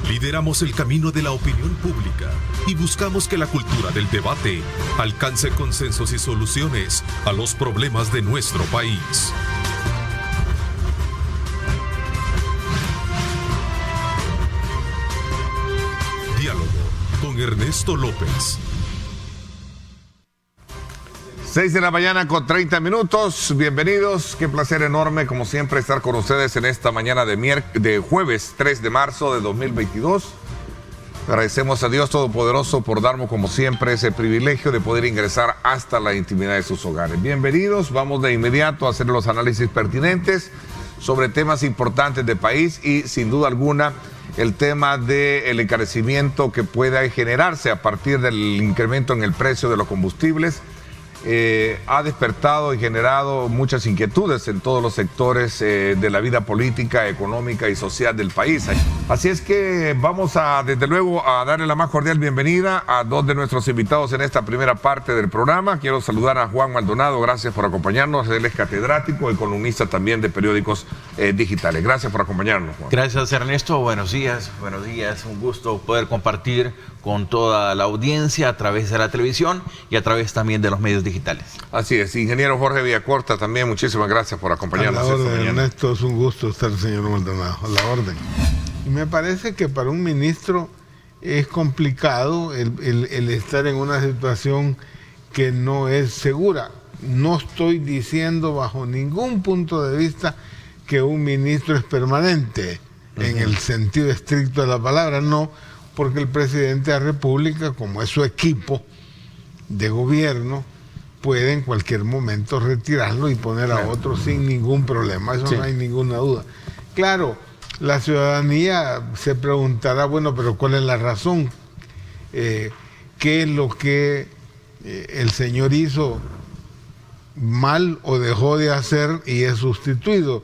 Lideramos el camino de la opinión pública y buscamos que la cultura del debate alcance consensos y soluciones a los problemas de nuestro país. Diálogo con Ernesto López. 6 de la mañana con 30 minutos. Bienvenidos. Qué placer enorme, como siempre, estar con ustedes en esta mañana de jueves 3 de marzo de 2022. Agradecemos a Dios Todopoderoso por darnos, como siempre, ese privilegio de poder ingresar hasta la intimidad de sus hogares. Bienvenidos. Vamos de inmediato a hacer los análisis pertinentes sobre temas importantes del país y, sin duda alguna, el tema del encarecimiento que pueda generarse a partir del incremento en el precio de los combustibles. Ha despertado y generado muchas inquietudes en todos los sectores de la vida política, económica y social del país. Así es que vamos a, desde luego, a darle la más cordial bienvenida a dos de nuestros invitados en esta primera parte del programa. Quiero saludar a Juan Maldonado, gracias por acompañarnos. Él es catedrático y columnista también de periódicos digitales. Gracias por acompañarnos, Juan. Gracias, Ernesto. Buenos días. Un gusto poder compartir con toda la audiencia a través de la televisión y a través también de los medios digitales. Así es, ingeniero Jorge Villacorta, también muchísimas gracias por acompañarnos. A la orden, Ernesto, es un gusto estar, señor Maldonado, a la orden. Y me parece que para un ministro es complicado el estar en una situación que no es segura. No estoy diciendo bajo ningún punto de vista que un ministro es permanente, en el sentido estricto de la palabra, no, porque el presidente de la República, como es su equipo de gobierno, puede en cualquier momento retirarlo y poner a otro sin ningún problema, eso sí. No hay ninguna duda. Claro, la ciudadanía se preguntará, bueno, pero ¿cuál es la razón? ¿Qué es lo que el señor hizo mal o dejó de hacer y es sustituido?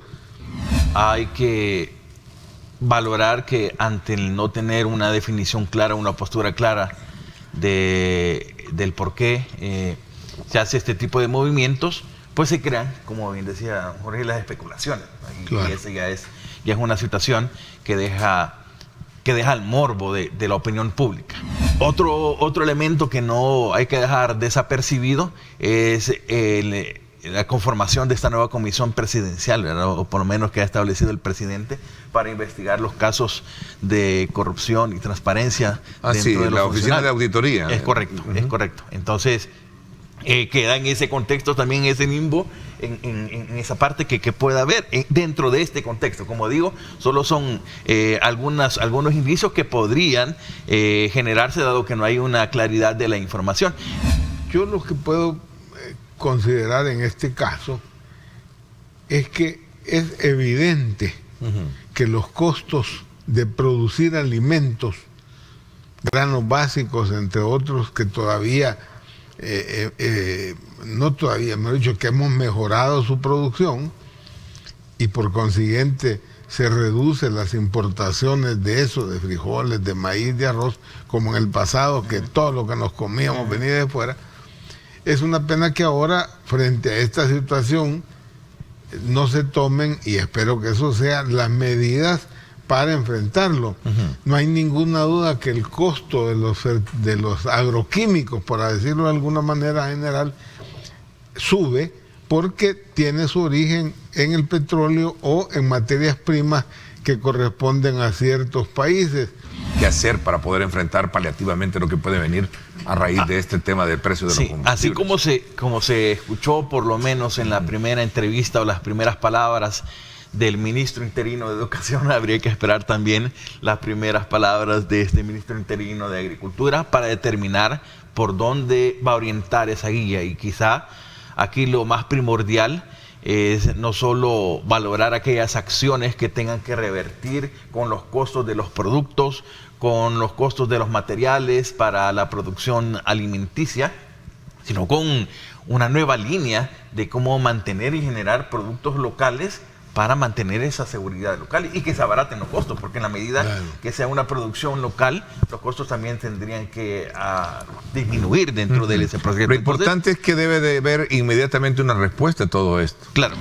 Hay que valorar que ante el no tener una definición clara, una postura clara del por qué se hace este tipo de movimientos, pues se crean, como bien decía Jorge, las especulaciones. Claro. Y esa ya es una situación que deja al morbo de la opinión pública. Otro elemento que no hay que dejar desapercibido es la conformación de esta nueva comisión presidencial, ¿verdad? O por lo menos que ha establecido el presidente para investigar los casos de corrupción y transparencia dentro de la oficina de auditoría. Es correcto, es correcto. Entonces, queda en ese contexto también ese limbo, en esa parte que pueda haber dentro de este contexto. Como digo, solo son algunos indicios que podrían generarse dado que no hay una claridad de la información. Yo lo que puedo considerar en este caso es que es evidente que los costos de producir alimentos, granos básicos, entre otros, que todavía no todavía, mejor dicho, que hemos mejorado su producción y por consiguiente se reducen las importaciones de eso, de frijoles, de maíz, de arroz, como en el pasado, que todo lo que nos comíamos venía de fuera. Es una pena que ahora, frente a esta situación, no se tomen, y espero que eso sean las medidas para enfrentarlo. No hay ninguna duda que el costo de los agroquímicos, por decirlo de alguna manera general, sube porque tiene su origen en el petróleo o en materias primas que corresponden a ciertos países. ¿Qué hacer para poder enfrentar paliativamente lo que puede venir a raíz de este tema del precio de los combustibles? Así como se escuchó por lo menos en la primera entrevista o las primeras palabras del ministro interino de Educación, habría que esperar también las primeras palabras de este ministro interino de Agricultura para determinar por dónde va a orientar esa guía. Y quizá aquí lo más primordial es no solo valorar aquellas acciones que tengan que revertir con los costos de los productos, con los costos de los materiales para la producción alimenticia, sino con una nueva línea de cómo mantener y generar productos locales para mantener esa seguridad local y que se abaraten los costos, porque en la medida que sea una producción local, los costos también tendrían que disminuir dentro de ese proceso. Lo importante es que debe de haber inmediatamente una respuesta a todo esto. Claro.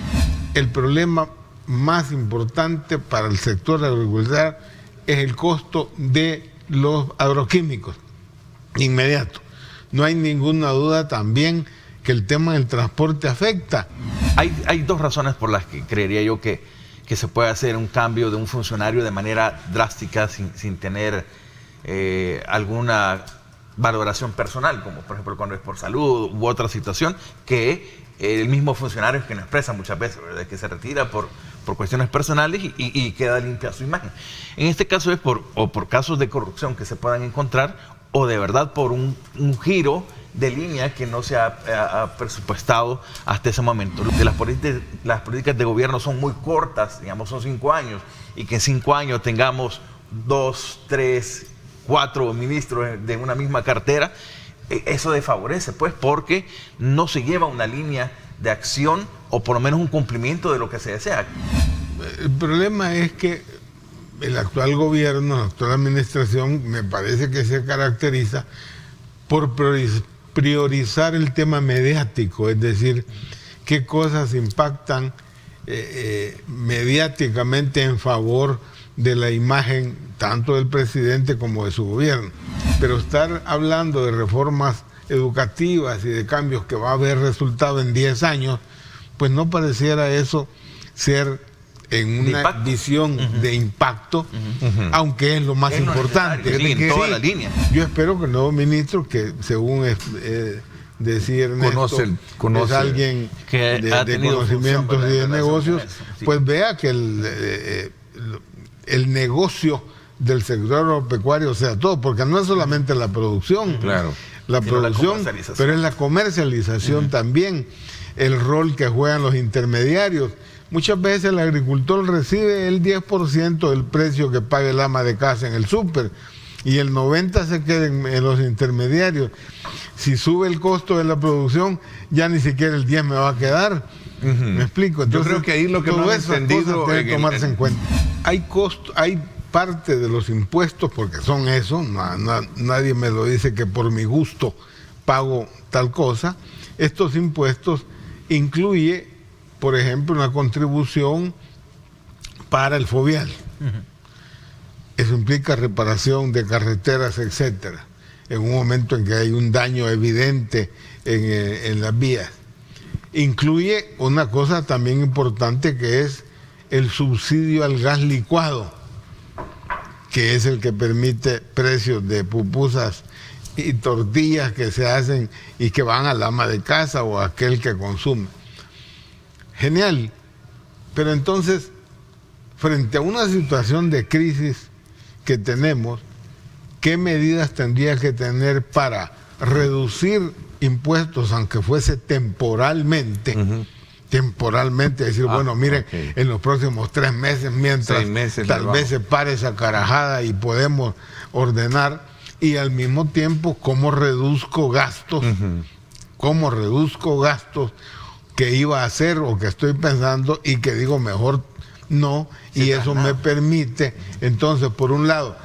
El problema más importante para el sector de la agricultura es el costo de los agroquímicos, inmediato. No hay ninguna duda también que el tema del transporte afecta. Hay dos razones por las que creería yo que se puede hacer un cambio de un funcionario de manera drástica sin tener alguna valoración personal, como por ejemplo cuando es por salud u otra situación, que el mismo funcionario que nos expresa muchas veces, ¿verdad?, que se retira por cuestiones personales y queda limpia su imagen. En este caso es por casos de corrupción que se puedan encontrar, o de verdad por un giro de línea que no se ha presupuestado hasta ese momento. Las políticas de gobierno son muy cortas, digamos, son 5 años, y que en 5 años tengamos 2, 3, 4 ministros de una misma cartera, eso desfavorece, pues, porque no se lleva una línea de acción o por lo menos un cumplimiento de lo que se desea. El problema es que el actual gobierno, la actual administración, me parece que se caracteriza por priorizar el tema mediático, es decir, qué cosas impactan mediáticamente en favor de la imagen tanto del presidente como de su gobierno. Pero estar hablando de reformas educativas y de cambios que va a haber resultado en 10 años, pues no pareciera eso ser en una visión de impacto, aunque es lo más importante. Sí, en toda la línea. Yo espero que el nuevo ministro, que según decía Ernesto, es alguien que de conocimientos y de negocios, pues vea que el negocio del sector agropecuario sea todo, porque no es solamente la producción, la producción, pero es la comercialización también, el rol que juegan los intermediarios. Muchas veces el agricultor recibe el 10% del precio que paga el ama de casa en el súper y el 90% se queda en los intermediarios. Si sube el costo de la producción, ya ni siquiera el 10% me va a quedar. ¿Me explico? Entonces, yo creo que ahí lo que hemos entendido debe tomarse en cuenta. Hay parte de los impuestos, porque son eso, nadie me lo dice que por mi gusto pago tal cosa. Estos impuestos incluye, por ejemplo, una contribución para el fovial. Eso implica reparación de carreteras, etcétera, en un momento en que hay un daño evidente en las vías. Incluye una cosa también importante, que es el subsidio al gas licuado, que es el que permite precios de pupusas y tortillas que se hacen y que van al ama de casa o a aquel que consume. Genial, pero entonces, frente a una situación de crisis que tenemos, ¿qué medidas tendría que tener para reducir impuestos, aunque fuese temporalmente? Temporalmente, decir, bueno, miren, en los próximos 3 meses, mientras tal vez se pare esa carajada y podemos ordenar, y al mismo tiempo, ¿cómo reduzco gastos? ¿Cómo reduzco gastos que iba a hacer o que estoy pensando y que digo mejor no? Y eso me permite, entonces, por un lado,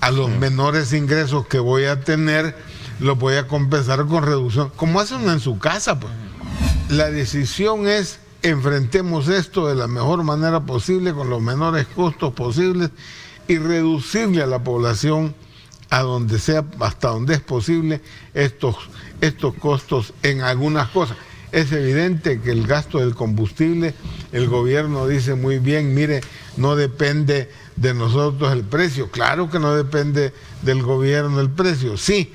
a los menores ingresos que voy a tener, los voy a compensar con reducción, como hacen en su casa, pues. La decisión es: enfrentemos esto de la mejor manera posible, con los menores costos posibles, y reducirle a la población, a donde sea, hasta donde es posible, estos costos en algunas cosas. Es evidente que el gasto del combustible, el gobierno dice muy bien, mire, no depende de nosotros el precio. Claro que no depende del gobierno el precio, sí,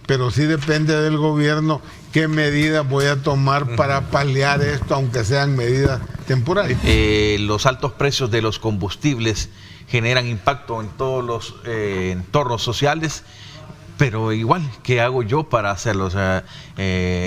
pero sí depende del gobierno qué medidas voy a tomar para paliar esto, aunque sean medidas temporales. Los altos precios de los combustibles generan impacto en todos los entornos sociales, pero igual, ¿qué hago yo para hacerlo? O sea,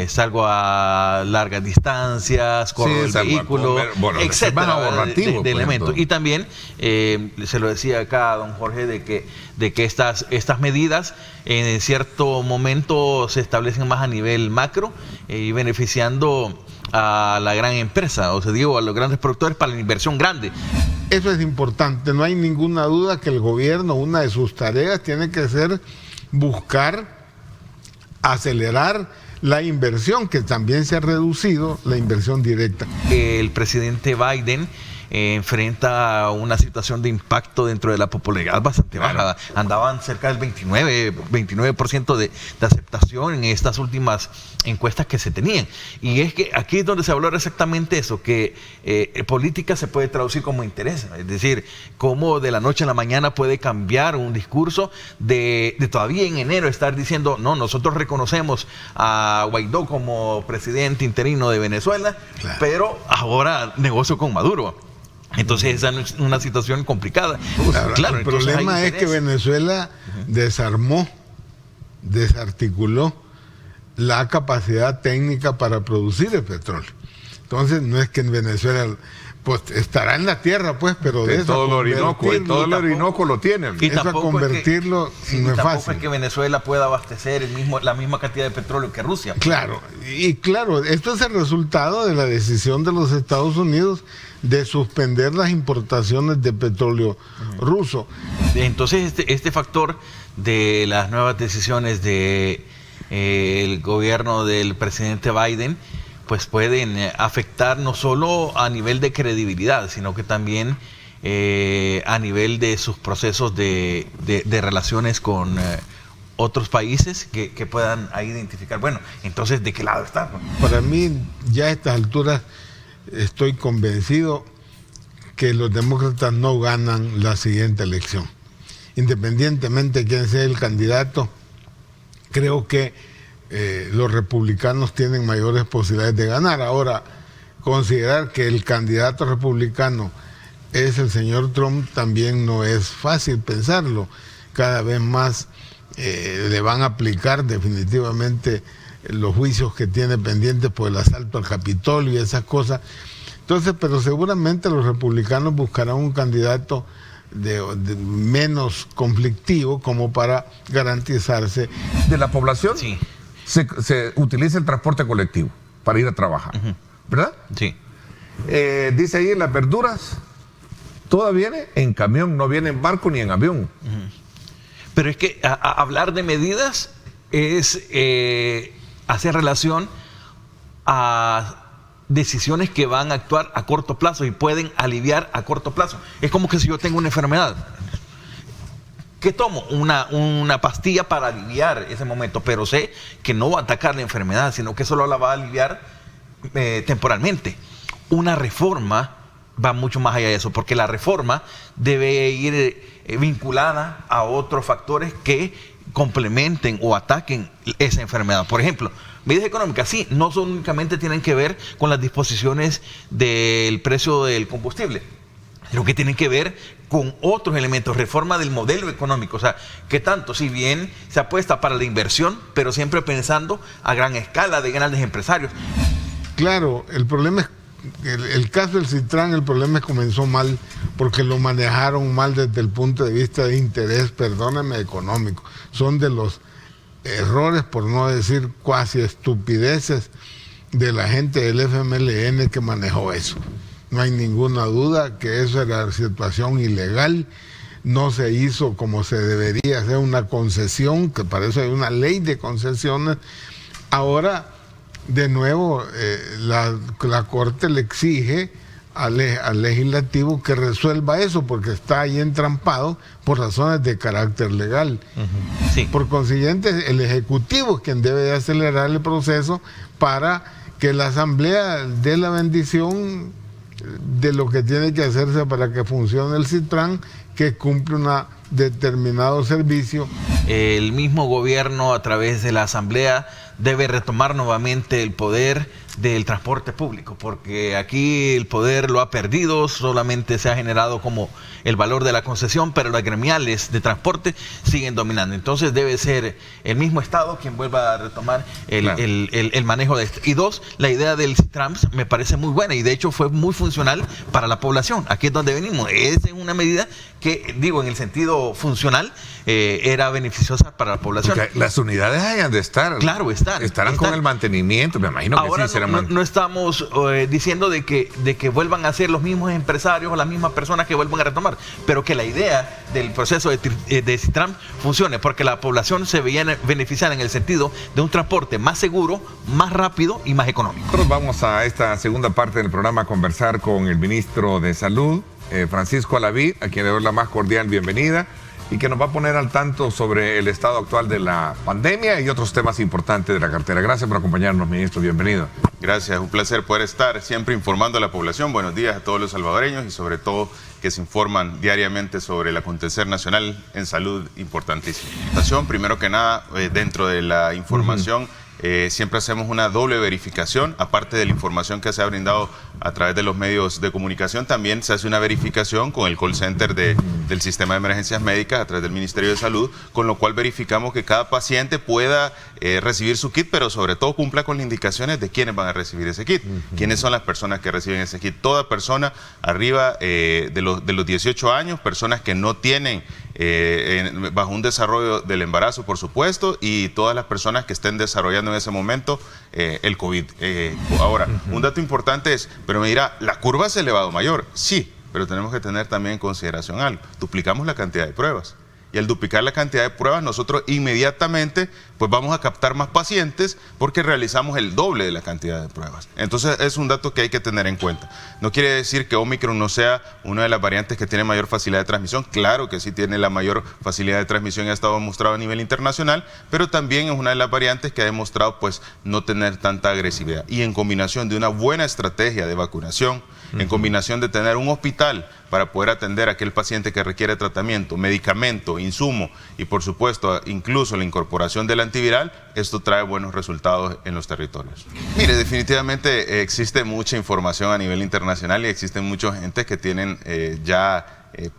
salgo a largas distancias, corro el vehículo, etcétera, de elementos. Y también, se lo decía acá a don Jorge, de que estas medidas en cierto momento se establecen más a nivel macro y beneficiando a la gran empresa, o sea, digo, a los grandes productores para la inversión grande. Eso es importante, no hay ninguna duda que el gobierno, una de sus tareas tiene que ser buscar acelerar la inversión, que también se ha reducido la inversión directa. El presidente Biden enfrenta una situación de impacto dentro de la popularidad bastante baja. Andaban cerca del 29% de aceptación en estas últimas encuestas que se tenían. Y es que aquí es donde se valora exactamente eso, que política se puede traducir como interés. Es decir, cómo de la noche a la mañana puede cambiar un discurso de todavía en enero estar diciendo, no, nosotros reconocemos a Guaidó como presidente interino de Venezuela, claro, pero ahora negocio con Maduro. Entonces esa es una situación complicada. Claro, el problema es que Venezuela desarmó, desarticuló la capacidad técnica para producir el petróleo. Entonces no es que en Venezuela pues estará en la tierra, pues, pero de eso todo el Orinoco lo tienen. Y eso a convertirlo no es fácil. Es que Venezuela pueda abastecer la misma cantidad de petróleo que Rusia. Claro, y claro, esto es el resultado de la decisión de los Estados Unidos de suspender las importaciones de petróleo ruso. Entonces este factor de las nuevas decisiones de el gobierno del presidente Biden pues pueden afectar no solo a nivel de credibilidad, sino que también a nivel de sus procesos de relaciones con otros países que puedan ahí identificar, bueno, entonces, ¿de qué lado están? Para mí, ya a estas alturas, estoy convencido que los demócratas no ganan la siguiente elección. Independientemente de quién sea el candidato, creo que los republicanos tienen mayores posibilidades de ganar. Ahora, considerar que el candidato republicano es el señor Trump también no es fácil pensarlo. Cada vez más le van a aplicar definitivamente los juicios que tiene pendientes por el asalto al Capitolio y esas cosas. Entonces, pero seguramente los republicanos buscarán un candidato de menos conflictivo como para garantizarse. De la población, sí, se utiliza el transporte colectivo para ir a trabajar, ¿verdad? Sí. Dice ahí, las verduras, toda viene en camión, no viene en barco ni en avión. Pero es que hablar de medidas es hacer relación a decisiones que van a actuar a corto plazo y pueden aliviar a corto plazo. Es como que si yo tengo una enfermedad, ¿qué tomo? Una pastilla para aliviar ese momento, pero sé que no va a atacar la enfermedad, sino que solo la va a aliviar temporalmente. Una reforma va mucho más allá de eso, porque la reforma debe ir vinculada a otros factores que complementen o ataquen esa enfermedad. Por ejemplo, medidas económicas, sí, no únicamente tienen que ver con las disposiciones del precio del combustible, sino que tienen que ver con otros elementos, reforma del modelo económico. O sea, que tanto, si bien se apuesta para la inversión, pero siempre pensando a gran escala de grandes empresarios. Claro, el problema es, el caso del Citran, el problema es que comenzó mal, porque lo manejaron mal desde el punto de vista de interés, perdóname, económico. Son de los errores, por no decir cuasi estupideces, de la gente del FMLN que manejó eso. No hay ninguna duda que eso era situación ilegal, no se hizo como se debería hacer una concesión, que para eso hay una ley de concesiones. Ahora, de nuevo, la Corte le exige al legislativo que resuelva eso, porque está ahí entrampado por razones de carácter legal. Sí. Por consiguiente, el Ejecutivo es quien debe de acelerar el proceso para que la Asamblea dé la bendición de lo que tiene que hacerse para que funcione el Citran, que cumple un determinado servicio. El mismo gobierno, a través de la Asamblea, debe retomar nuevamente el poder del transporte público, porque aquí el poder lo ha perdido, solamente se ha generado como el valor de la concesión, pero las gremiales de transporte siguen dominando. Entonces debe ser el mismo Estado quien vuelva a retomar el manejo de esto. Y dos, la idea del Citrams me parece muy buena y de hecho fue muy funcional para la población. Aquí es donde venimos. Es una medida que, digo, en el sentido funcional, era beneficiosa para la población. Porque las unidades hayan de estar. Claro, estarán con el mantenimiento, me imagino que ahora sí, no estamos diciendo de que vuelvan a ser los mismos empresarios o las mismas personas que vuelvan a retomar, pero que la idea del proceso de Citram funcione, porque la población se veía beneficiada en el sentido de un transporte más seguro, más rápido y más económico. Nosotros vamos a esta segunda parte del programa a conversar con el ministro de Salud, Francisco Alaví, a quien le doy la más cordial bienvenida, y que nos va a poner al tanto sobre el estado actual de la pandemia y otros temas importantes de la cartera. Gracias por acompañarnos, ministro. Bienvenido. Gracias, un placer poder estar siempre informando a la población. Buenos días a todos los salvadoreños y sobre todo que se informan diariamente sobre el acontecer nacional en salud importantísimo. Primero que nada, dentro de la información, siempre hacemos una doble verificación, aparte de la información que se ha brindado a través de los medios de comunicación, también se hace una verificación con el call center del sistema de emergencias médicas a través del Ministerio de Salud, con lo cual verificamos que cada paciente pueda recibir su kit, pero sobre todo cumpla con las indicaciones de quiénes van a recibir ese kit, quiénes son las personas que reciben ese kit. Toda persona arriba de los 18 años, personas que no tienen bajo un desarrollo del embarazo, por supuesto, y todas las personas que estén desarrollando en ese momento el COVID. Ahora, un dato importante es, pero me dirá, ¿la curva se ha elevado mayor? Sí, pero tenemos que tener también en consideración algo. Duplicamos la cantidad de pruebas. Y al duplicar la cantidad de pruebas, nosotros inmediatamente pues vamos a captar más pacientes porque realizamos el doble de la cantidad de pruebas. Entonces es un dato que hay que tener en cuenta. No quiere decir que Omicron no sea una de las variantes que tiene mayor facilidad de transmisión. Claro que sí tiene la mayor facilidad de transmisión y ha estado demostrado a nivel internacional, pero también es una de las variantes que ha demostrado pues no tener tanta agresividad. Y en combinación de una buena estrategia de vacunación, en combinación de tener un hospital para poder atender a aquel paciente que requiere tratamiento, medicamento, insumo y por supuesto incluso la incorporación del antiviral, esto trae buenos resultados en los territorios. Mire, definitivamente existe mucha información a nivel internacional y existen muchos entes que tienen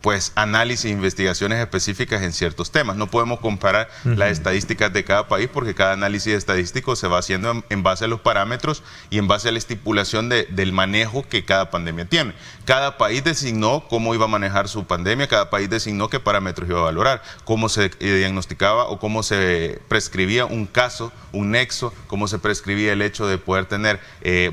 pues análisis e investigaciones específicas en ciertos temas. No podemos comparar las estadísticas de cada país porque cada análisis estadístico se va haciendo en base a los parámetros y en base a la estipulación del manejo que cada pandemia tiene. Cada país designó cómo iba a manejar su pandemia, cada país designó qué parámetros iba a valorar, cómo se diagnosticaba o cómo se prescribía un caso, un nexo, cómo se prescribía el hecho de poder tener,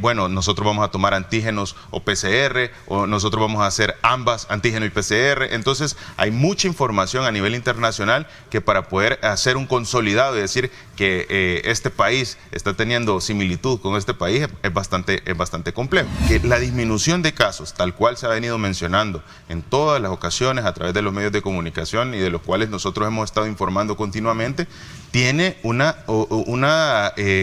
nosotros vamos a tomar antígenos o PCR, o nosotros vamos a hacer ambas, antígeno y PCR. Entonces hay mucha información a nivel internacional que para poder hacer un consolidado y decir que este país está teniendo similitud con este país es bastante complejo. Que la disminución de casos, tal cual se ha venido mencionando en todas las ocasiones a través de los medios de comunicación y de los cuales nosotros hemos estado informando continuamente, tiene una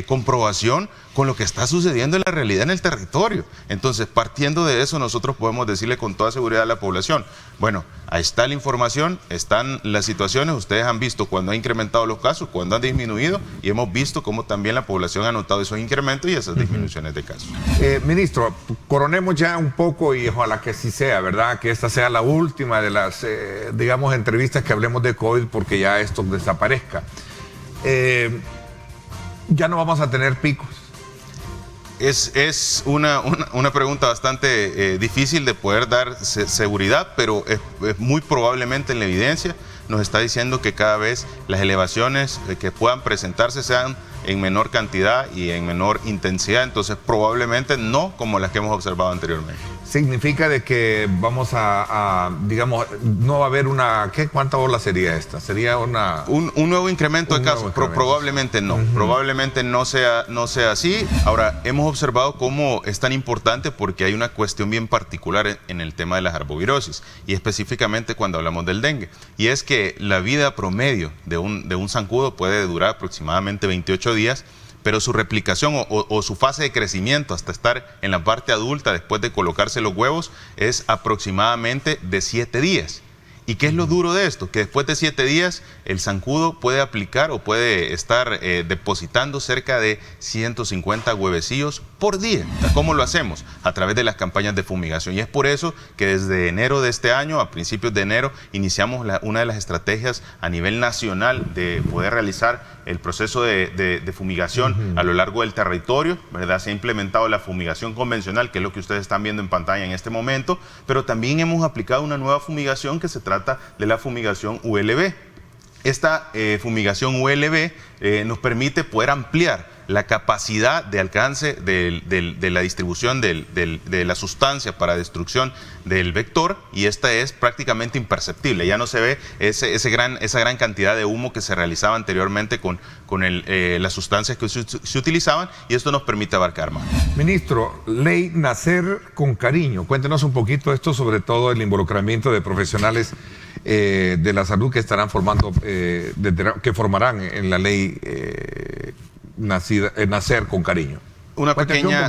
comprobación con lo que está sucediendo en la realidad en el territorio. Entonces, partiendo de eso, nosotros podemos decirle con toda seguridad a la población, bueno, ahí está la información, están las situaciones, ustedes han visto cuando ha incrementado los casos, cuando han disminuido, y hemos visto cómo también la población ha notado esos incrementos y esas disminuciones de casos. Ministro, coronemos ya un poco y ojalá que sí sea, ¿verdad? Que esta sea la última de las, entrevistas que hablemos de COVID porque ya esto desaparezca. Ya no vamos a tener picos. Es una pregunta bastante difícil de poder dar seguridad, pero es muy probablemente en la evidencia nos está diciendo que cada vez las elevaciones que puedan presentarse sean en menor cantidad y en menor intensidad, entonces probablemente no como las que hemos observado anteriormente. Significa de que vamos no va a haber ¿cuánta ola sería esta? ¿Sería un nuevo incremento de casos? Probablemente no, probablemente no sea así. Ahora, hemos observado cómo es tan importante porque hay una cuestión bien particular en el tema de las arbovirosis y específicamente cuando hablamos del dengue, y es que la vida promedio de un zancudo puede durar aproximadamente 28 días, pero su replicación o su fase de crecimiento hasta estar en la parte adulta después de colocarse los huevos es aproximadamente de 7 días. ¿Y qué es lo duro de esto? Que después de 7 días el zancudo puede aplicar o puede estar depositando cerca de 150 huevecillos por día. ¿Cómo lo hacemos? A través de las campañas de fumigación. Y es por eso que desde enero de este año, a principios de enero, iniciamos una de las estrategias a nivel nacional de poder realizar el proceso de fumigación a lo largo del territorio, ¿verdad? Se ha implementado la fumigación convencional, que es lo que ustedes están viendo en pantalla en este momento, pero también hemos aplicado una nueva fumigación que se trata de la fumigación ULB. Esta fumigación ULB nos permite poder ampliar la capacidad de alcance de la distribución de la sustancia para destrucción del vector, y esta es prácticamente imperceptible. Ya no se ve esa gran cantidad de humo que se realizaba anteriormente con las sustancias que se utilizaban, y esto nos permite abarcar más. Ministro, ley Nacer con Cariño. Cuéntenos un poquito esto, sobre todo el involucramiento de profesionales de la salud que estarán que formarán en la ley Nacer con Cariño. Una pequeña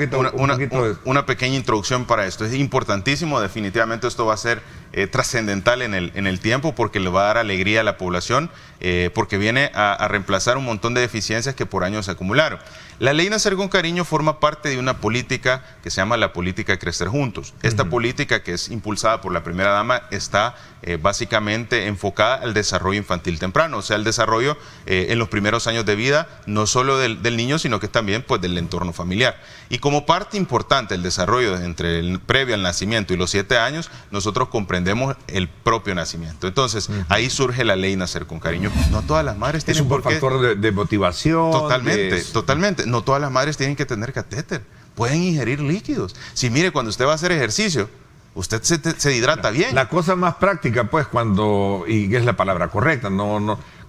introducción para esto. Es importantísimo, definitivamente esto va a ser trascendental en el tiempo, porque le va a dar alegría a la población, porque viene a reemplazar un montón de deficiencias que por años se acumularon. La ley Nacer con Cariño forma parte de una política que se llama la política Crecer Juntos. Esta política, que es impulsada por la primera dama, está básicamente enfocada al desarrollo infantil temprano, o sea, el desarrollo en los primeros años de vida, no solo del niño, sino que también pues del entorno familiar. Y como parte importante del desarrollo entre el previo al nacimiento y los 7 años, nosotros comprendemos el propio nacimiento. Entonces, ahí surge la ley Nacer con Cariño. No todas las madres tienen por qué. Es un factor de motivación. Totalmente. No todas las madres tienen que tener catéter. Pueden ingerir líquidos. Si mire, cuando usted va a hacer ejercicio, usted se hidrata bien. La cosa más práctica, pues, y es la palabra correcta,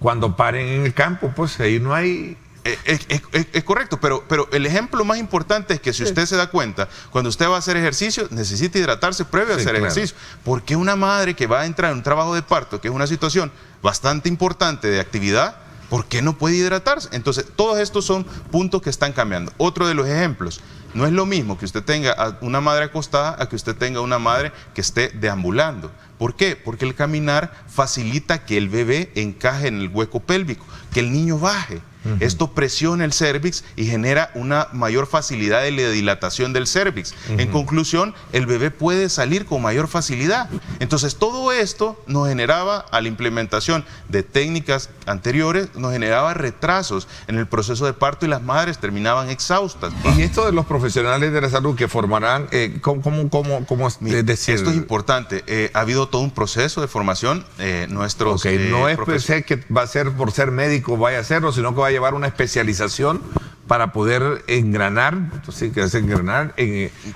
cuando paren en el campo, pues ahí no hay... Es correcto, pero el ejemplo más importante es que si usted se da cuenta, cuando usted va a hacer ejercicio, necesita hidratarse previo a hacer ejercicio. Porque una madre que va a entrar en un trabajo de parto, que es una situación bastante importante de actividad, ¿por qué no puede hidratarse? Entonces, todos estos son puntos que están cambiando. Otro de los ejemplos, no es lo mismo que usted tenga a una madre acostada a que usted tenga una madre que esté deambulando. ¿Por qué? Porque el caminar facilita que el bebé encaje en el hueco pélvico, que el niño baje. Esto presiona el cérvix y genera una mayor facilidad de la dilatación del cérvix. En conclusión, el bebé puede salir con mayor facilidad. Entonces, todo esto nos generaba, a la implementación de técnicas anteriores, nos generaba retrasos en el proceso de parto, y las madres terminaban exhaustas. Y esto de los profesionales de la salud que formarán, ¿cómo es decir? Esto es importante. Ha habido todo un proceso de formación. No es que va a ser por ser médico, vaya a hacerlo, sino que va a llevar una especialización para poder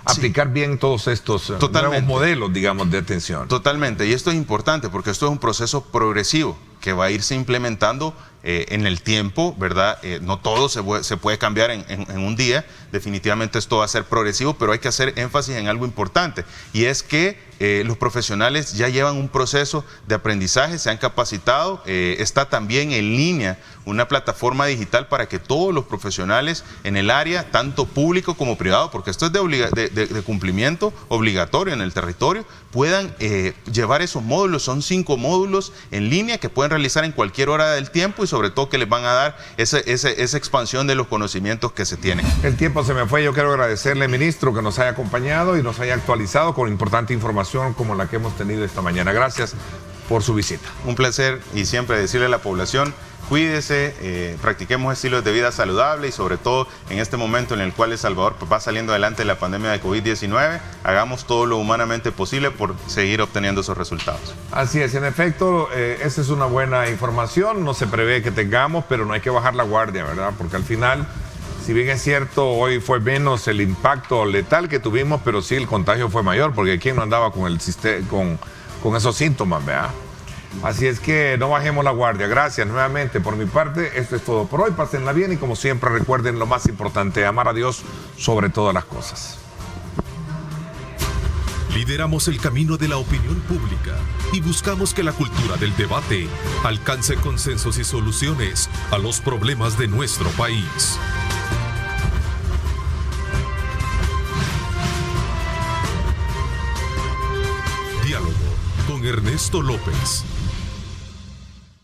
aplicar bien todos estos nuevos modelos, digamos, de atención. Totalmente, y esto es importante porque esto es un proceso progresivo que va a irse implementando en el tiempo, ¿verdad? No todo se puede cambiar en un día. Definitivamente esto va a ser progresivo, pero hay que hacer énfasis en algo importante, y es que los profesionales ya llevan un proceso de aprendizaje, se han capacitado, está también en línea una plataforma digital para que todos los profesionales en el área, tanto público como privado, porque esto es de cumplimiento obligatorio en el territorio, puedan llevar esos módulos. Son 5 módulos en línea que pueden realizar en cualquier hora del tiempo, y sobre todo que les van a dar esa expansión de los conocimientos que se tienen. El tiempo se me fue. Yo quiero agradecerle, ministro, que nos haya acompañado y nos haya actualizado con importante información como la que hemos tenido esta mañana. Gracias por su visita. Un placer, y siempre decirle a la población: cuídese, practiquemos estilos de vida saludable, y sobre todo en este momento en el cual El Salvador va saliendo adelante de la pandemia de COVID-19, hagamos todo lo humanamente posible por seguir obteniendo esos resultados. Así es, en efecto, esa es una buena información. No se prevé que tengamos, pero no hay que bajar la guardia, ¿verdad? Porque al final, si bien es cierto, hoy fue menos el impacto letal que tuvimos, pero sí el contagio fue mayor, porque ¿quién no andaba con esos síntomas, ¿verdad? Así es que no bajemos la guardia. Gracias nuevamente por mi parte. Esto es todo por hoy. Pásenla bien, y como siempre recuerden lo más importante: amar a Dios sobre todas las cosas. Lideramos el camino de la opinión pública y buscamos que la cultura del debate alcance consensos y soluciones a los problemas de nuestro país. Diálogo con Ernesto López.